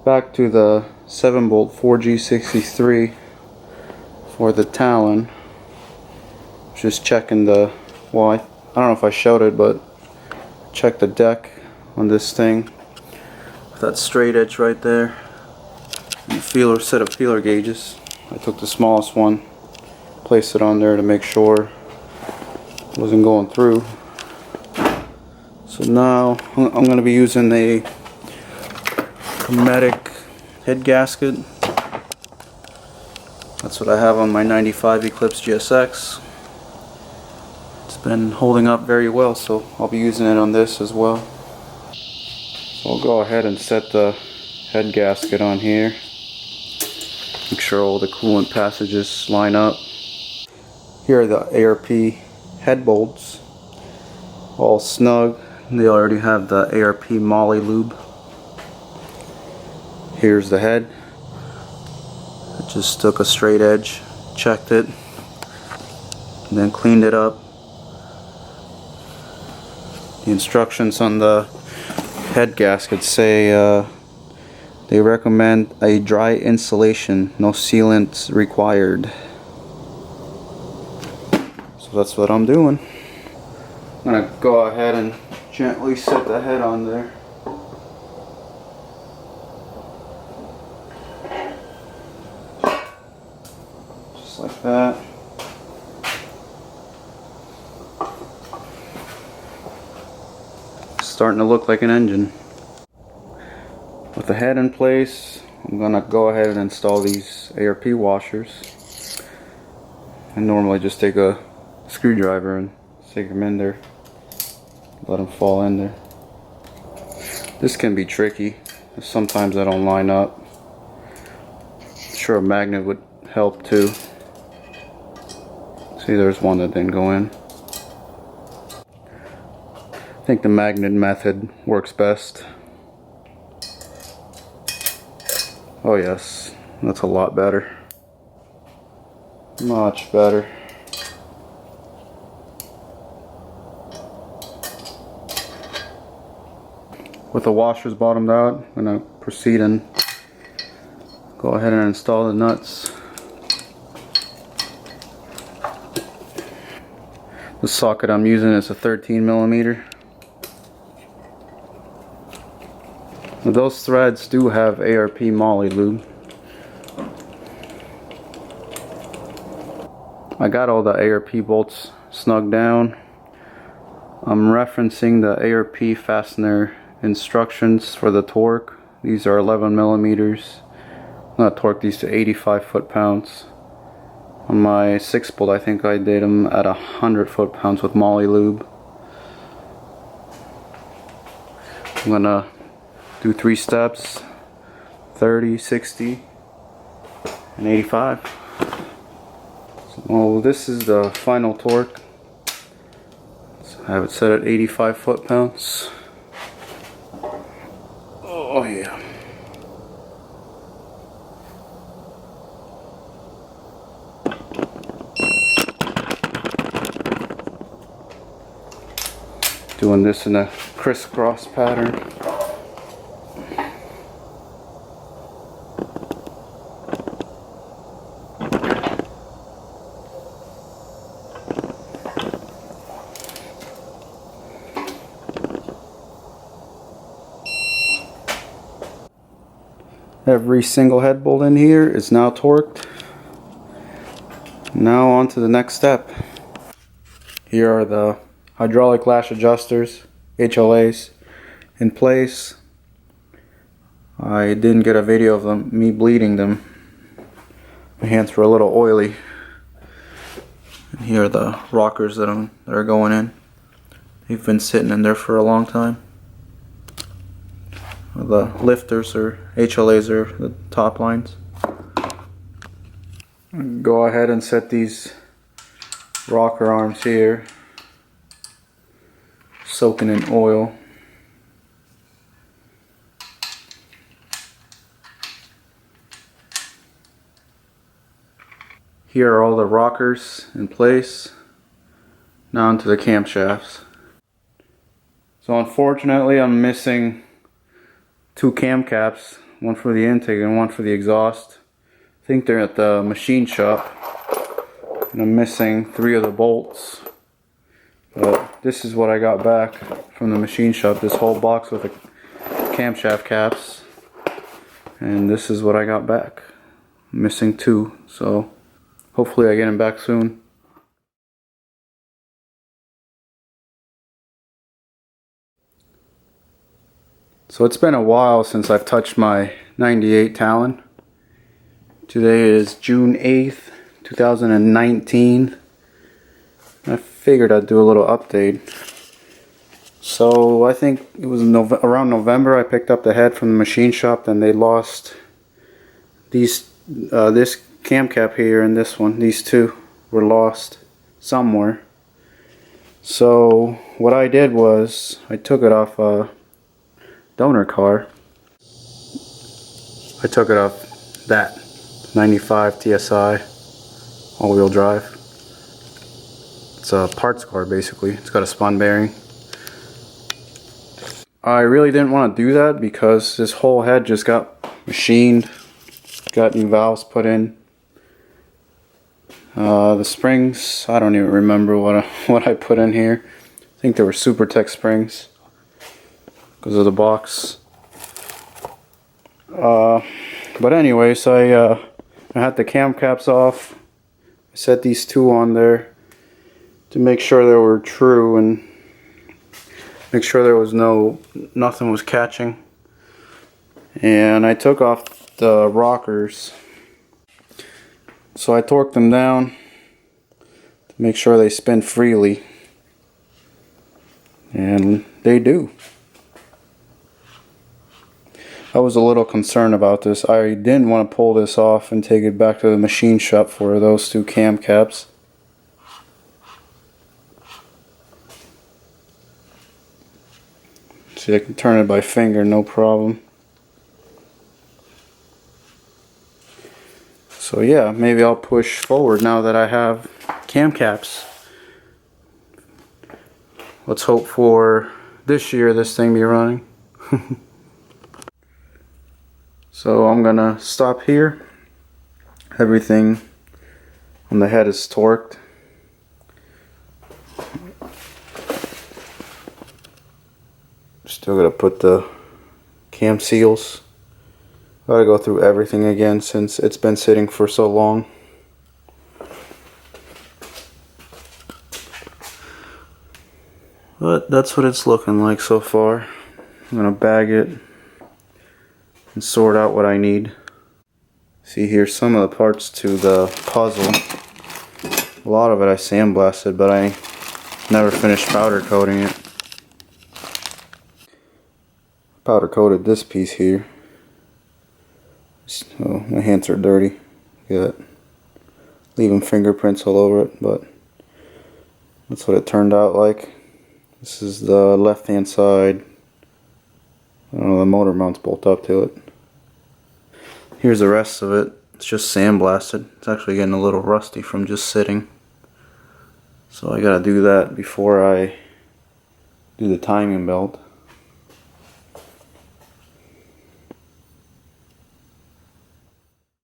Back to the 7-bolt 4G63 for the Talon. Just checking the, well, I don't know if I showed it, but check the deck on this thing. That straight edge right there. And feeler set of feeler gauges. I took the smallest one, placed it on there to make sure it wasn't going through. So now I'm going to be using a hermetic head gasket. That's what I have on my 95 Eclipse GSX. It's been holding up very well, so I'll be using it on this as well. So I'll go ahead and set the head gasket on here. Make sure all the coolant passages line up. Here are the ARP head bolts, all snug. They already have the ARP moly lube. Here's the head. I just took a straight edge, checked it, and then cleaned it up. The instructions on the head gasket say they recommend a dry installation, no sealant required. So that's what I'm doing. I'm gonna go ahead and gently set the head on there. Just like that. Starting to look like an engine. With the head in place, I'm gonna go ahead and install these ARP washers. I normally just take a screwdriver and stick them in there, let them fall in there. This can be tricky. Sometimes I don't line up. I'm sure a magnet would help too. See, there's one that didn't go in. I think the magnet method works best. Oh yes, that's a lot better. Much better. With the washers bottomed out, I'm going to proceed and go ahead and install the nuts. The socket I'm using is a 13mm. Those threads do have ARP moly lube. I got all the ARP bolts snug down. I'm referencing the ARP fastener instructions for the torque. These are 11mm. I'm going to torque these to 85 foot-pounds. On my 6-bolt, I think I did them at 100 foot-pounds with moly lube. I'm going to do 3 steps: 30, 60, and 85. So this is the final torque. So I have it set at 85 foot-pounds. Oh yeah. Doing this in a crisscross pattern. Every single head bolt in here is now torqued. Now on to the next step. Here are the hydraulic lash adjusters, HLAs, in place. I didn't get a video of me bleeding them. My hands were a little oily. And here are the rockers that are going in. They've been sitting in there for a long time. The lifters or HLAs are the top lines. Go ahead and set these rocker arms here, soaking in oil. Here are all the rockers in place. Now onto the camshafts. So unfortunately I'm missing 2 cam caps. one for the intake and one for the exhaust. I think they're at the machine shop, and I'm missing 3 of the bolts. But this is what I got back from the machine shop, this whole box with the camshaft caps, and this is what I got back. I'm missing 2, so hopefully I get them back soon. So it's been a while since I've touched my 98 Talon. Today is June 8th, 2019. I figured I'd do a little update. So I think it was around November I picked up the head from the machine shop, and they lost these this cam cap here and this one. These 2 were lost somewhere. So what I did was I took it off a donor car. I took it off that 95 TSi all-wheel drive. It's a parts car basically. It's got a spun bearing. I really didn't want to do that because this whole head just got machined, got new valves put in. The springs, I don't even remember what I put in here. I think they were Super Tech springs because of the box. But anyways, I had the cam caps off. I set these 2 on there to make sure they were true and make sure there was nothing was catching. And I took off the rockers. So I torqued them down to make sure they spin freely. And they do. I was a little concerned about this. I didn't want to pull this off and take it back to the machine shop for those 2 cam caps. See, I can turn it by finger, no problem. So yeah, maybe I'll push forward now that I have cam caps. Let's hope for this year this thing be running. So I'm gonna stop here. Everything on the head is torqued. Still gotta put the cam seals. Gotta go through everything again since it's been sitting for so long. But that's what it's looking like so far. I'm gonna bag it and sort out what I need. See, here's some of the parts to the puzzle. A lot of it I sandblasted, but I never finished powder coating it. Powder coated this piece here. Oh, my hands are dirty. Look at that. Leaving fingerprints all over it, but that's what it turned out like. This is the left hand side. I don't know, the motor mount's bolt up to it. Here's the rest of it. It's just sandblasted. It's actually getting a little rusty from just sitting. So I gotta do that before I do the timing belt.